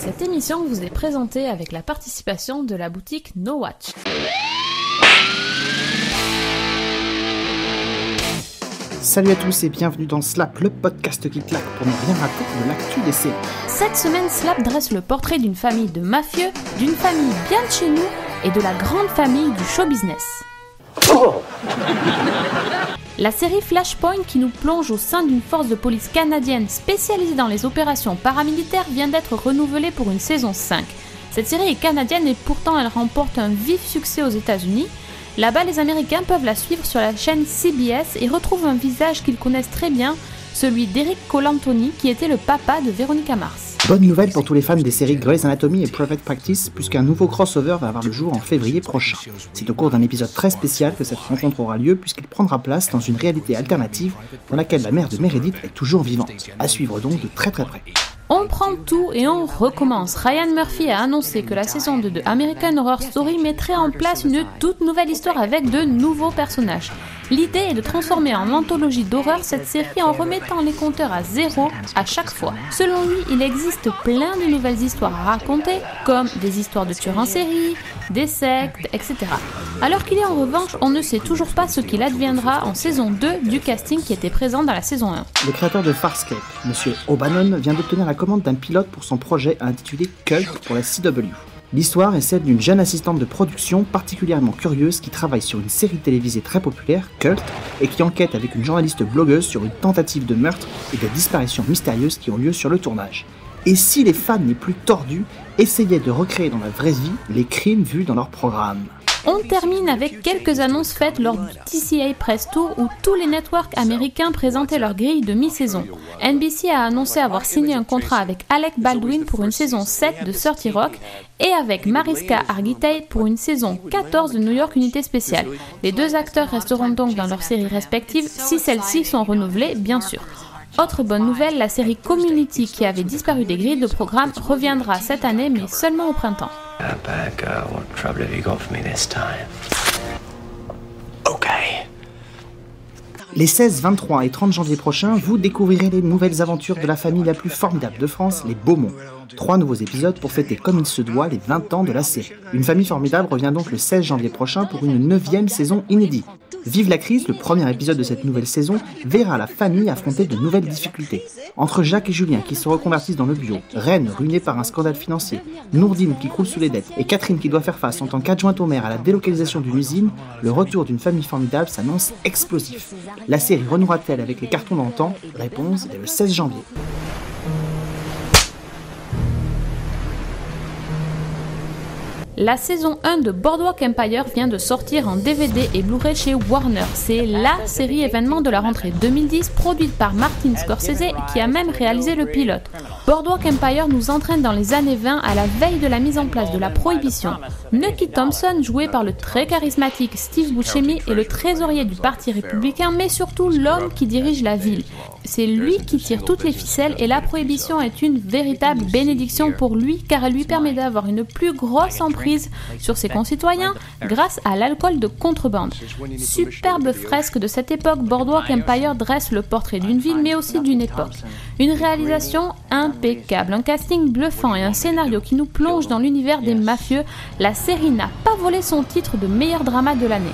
Cette émission vous est présentée avec la participation de la boutique No Watch. Salut à tous et bienvenue dans Slap, le podcast qui claque pour ne rien rater de l'actu des séries. Cette semaine, Slap dresse le portrait d'une famille de mafieux, d'une famille bien de chez nous et de la grande famille du show business. La série Flashpoint, qui nous plonge au sein d'une force de police canadienne spécialisée dans les opérations paramilitaires, vient d'être renouvelée pour une saison 5. Cette série est canadienne et pourtant elle remporte un vif succès aux États-Unis. Là-bas, les Américains peuvent la suivre sur la chaîne CBS et retrouvent un visage qu'ils connaissent très bien, celui d'Eric Colantoni, qui était le papa de Veronica Mars. Bonne nouvelle pour tous les fans des séries Grey's Anatomy et Private Practice, puisqu'un nouveau crossover va avoir le jour en février prochain. C'est au cours d'un épisode très spécial que cette rencontre aura lieu, puisqu'il prendra place dans une réalité alternative dans laquelle la mère de Meredith est toujours vivante. À suivre donc de très près. On prend tout et on recommence. Ryan Murphy a annoncé que la saison 2 de American Horror Story mettrait en place une toute nouvelle histoire avec de nouveaux personnages. L'idée est de transformer en anthologie d'horreur cette série en remettant les compteurs à zéro à chaque fois. Selon lui, il existe plein de nouvelles histoires à raconter, comme des histoires de tueurs en série, des sectes, etc. Alors qu'il est en revanche, on ne sait toujours pas ce qu'il adviendra en saison 2 du casting qui était présent dans la saison 1. Le créateur de Farscape, M. O'Bannon, vient d'obtenir la commande d'un pilote pour son projet intitulé Cult pour la CW. L'histoire est celle d'une jeune assistante de production particulièrement curieuse qui travaille sur une série télévisée très populaire, Cult, et qui enquête avec une journaliste blogueuse sur une tentative de meurtre et de disparitions mystérieuses qui ont lieu sur le tournage. Et si les fans les plus tordus essayaient de recréer dans la vraie vie les crimes vus dans leur programme ? On termine avec quelques annonces faites lors du TCA Press Tour où tous les networks américains présentaient leur grille de mi-saison. NBC a annoncé avoir signé un contrat avec Alec Baldwin pour une saison 7 de 30 Rock et avec Mariska Hargitay pour une saison 14 de New York Unité Spéciale. Les deux acteurs resteront donc dans leurs séries respectives si celles-ci sont renouvelées, bien sûr. Autre bonne nouvelle, la série Community qui avait disparu des grilles de programme reviendra cette année mais seulement au printemps. What trouble have you got for me this time? Okay. Les 16, 23 et 30 janvier prochains, vous découvrirez les nouvelles aventures de la famille la plus formidable de France, les Beaumont. 3 nouveaux épisodes pour fêter comme il se doit les 20 ans de la série. Une famille formidable revient donc le 16 janvier prochain pour une 9e saison inédite. Vive la crise, le premier épisode de cette nouvelle saison verra la famille affronter de nouvelles difficultés. Entre Jacques et Julien qui se reconvertissent dans le bio, Reine ruinée par un scandale financier, Nourdine qui croule sous les dettes et Catherine qui doit faire face en tant qu'adjointe au maire à la délocalisation d'une usine, le retour d'une famille formidable s'annonce explosif. La série renouera-t-elle avec les cartons d'antan ? Réponse dès le 16 janvier. La saison 1 de Boardwalk Empire vient de sortir en DVD et Blu-ray chez Warner. C'est LA série événement de la rentrée 2010 produite par Martin Scorsese qui a même réalisé le pilote. Boardwalk Empire nous entraîne dans les années 20 à la veille de la mise en place de la prohibition. Nucky Thompson, joué par le très charismatique Steve Buscemi, est le trésorier du Parti républicain mais surtout l'homme qui dirige la ville. C'est lui qui tire toutes les ficelles et la prohibition est une véritable bénédiction pour lui car elle lui permet d'avoir une plus grosse emprise sur ses concitoyens grâce à l'alcool de contrebande. Superbe fresque de cette époque, Boardwalk Empire dresse le portrait d'une ville mais aussi d'une époque. Une réalisation impeccable, un casting bluffant et un scénario qui nous plonge dans l'univers des mafieux, la série n'a pas volé son titre de meilleur drama de l'année.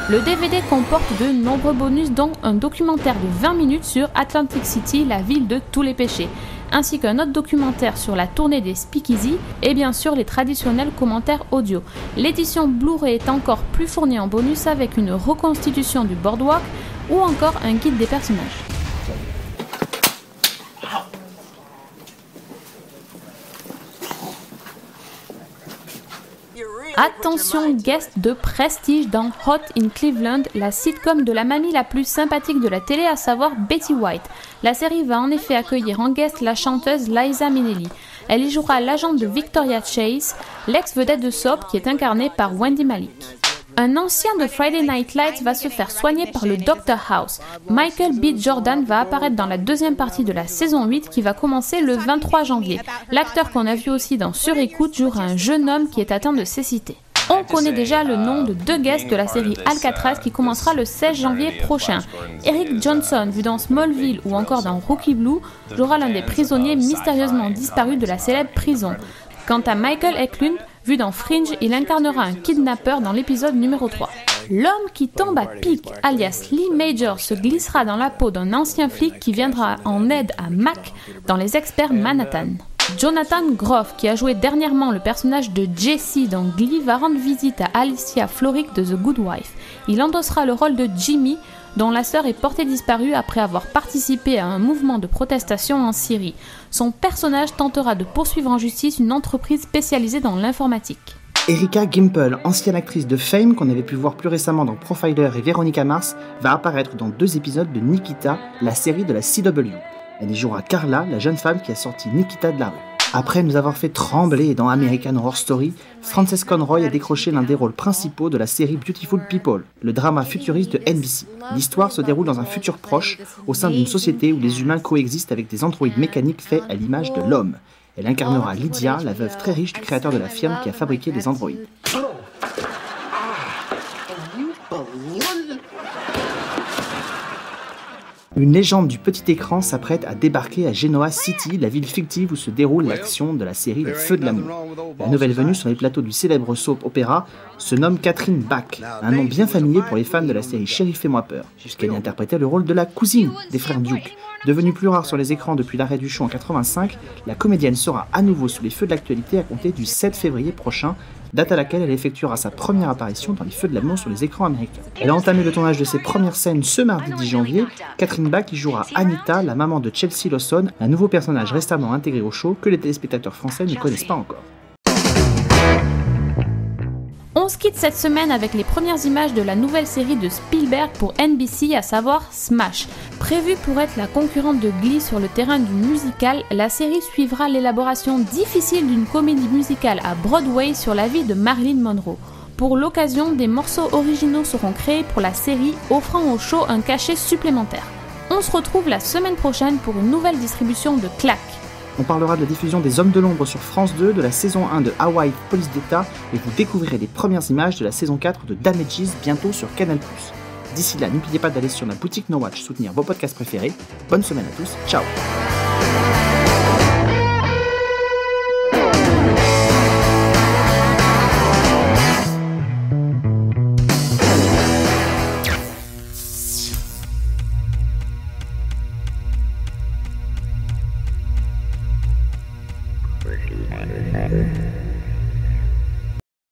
Le DVD comporte de nombreux bonus dont un documentaire de 20 minutes sur Atlantic City, la ville de tous les péchés, ainsi qu'un autre documentaire sur la tournée des Speakeasy et bien sûr les traditionnels commentaires audio. L'édition Blu-ray est encore plus fournie en bonus avec une reconstitution du boardwalk ou encore un guide des personnages. Attention, guest de prestige dans Hot in Cleveland, la sitcom de la mamie la plus sympathique de la télé, à savoir Betty White. La série va en effet accueillir en guest la chanteuse Liza Minnelli. Elle y jouera l'agente de Victoria Chase, l'ex-vedette de Soap qui est incarnée par Wendy Malick. Un ancien de Friday Night Lights va se faire soigner par le Dr House. Michael B. Jordan va apparaître dans la deuxième partie de la saison 8 qui va commencer le 23 janvier. L'acteur qu'on a vu aussi dans Sur Écoute jouera un jeune homme qui est atteint de cécité. On connaît déjà le nom de 2 guests de la série Alcatraz qui commencera le 16 janvier prochain. Eric Johnson, vu dans Smallville ou encore dans Rookie Blue, jouera l'un des prisonniers mystérieusement disparus de la célèbre prison. Quant à Michael Eklund, vu dans Fringe, il incarnera un kidnappeur dans l'épisode numéro 3. L'homme qui tombe à pic, alias Lee Majors, se glissera dans la peau d'un ancien flic qui viendra en aide à Mac dans Les Experts Manhattan. Jonathan Groff, qui a joué dernièrement le personnage de Jesse dans Glee, va rendre visite à Alicia Florrick de The Good Wife. Il endossera le rôle de Jimmy, dont la sœur est portée disparue après avoir participé à un mouvement de protestation en Syrie. Son personnage tentera de poursuivre en justice une entreprise spécialisée dans l'informatique. Erica Gimple, ancienne actrice de Fame qu'on avait pu voir plus récemment dans Profiler et Veronica Mars, va apparaître dans 2 épisodes de Nikita, la série de la CW. Elle y jouera Carla, la jeune femme qui a sorti Nikita de la rue. Après nous avoir fait trembler dans American Horror Story, Frances Conroy a décroché l'un des rôles principaux de la série Beautiful People, le drama futuriste de NBC. L'histoire se déroule dans un futur proche, au sein d'une société où les humains coexistent avec des androïdes mécaniques faits à l'image de l'homme. Elle incarnera Lydia, la veuve très riche du créateur de la firme qui a fabriqué les androïdes. Une légende du petit écran s'apprête à débarquer à Genoa City, la ville fictive où se déroule l'action de la série Les Feux de l'amour. La nouvelle venue sur les plateaux du célèbre soap opéra se nomme Catherine Bach, un nom bien familier pour les fans de la série Chérie fais-moi peur, puisqu'elle y interprétait le rôle de la cousine des frères Duke. Devenue plus rare sur les écrans depuis l'arrêt du show en 85, la comédienne sera à nouveau sous les feux de l'actualité à compter du 7 février prochain, date à laquelle elle effectuera sa première apparition dans Les Feux de l'amour sur les écrans américains. Elle a entamé le tournage de ses premières scènes ce mardi 10 janvier. Catherine Bach y jouera Anita, la maman de Chelsea Lawson, un nouveau personnage récemment intégré au show que les téléspectateurs français ne connaissent pas encore. On se quitte cette semaine avec les premières images de la nouvelle série de Spielberg pour NBC, à savoir Smash. Prévue pour être la concurrente de Glee sur le terrain du musical, la série suivra l'élaboration difficile d'une comédie musicale à Broadway sur la vie de Marilyn Monroe. Pour l'occasion, des morceaux originaux seront créés pour la série, offrant au show un cachet supplémentaire. On se retrouve la semaine prochaine pour une nouvelle distribution de Claque. On parlera de la diffusion des Hommes de l'Ombre sur France 2, de la saison 1 de Hawaii Police d'État, et vous découvrirez les premières images de la saison 4 de Damages bientôt sur Canal+. D'ici là, n'oubliez pas d'aller sur la boutique No Watch soutenir vos podcasts préférés. Bonne semaine à tous, ciao.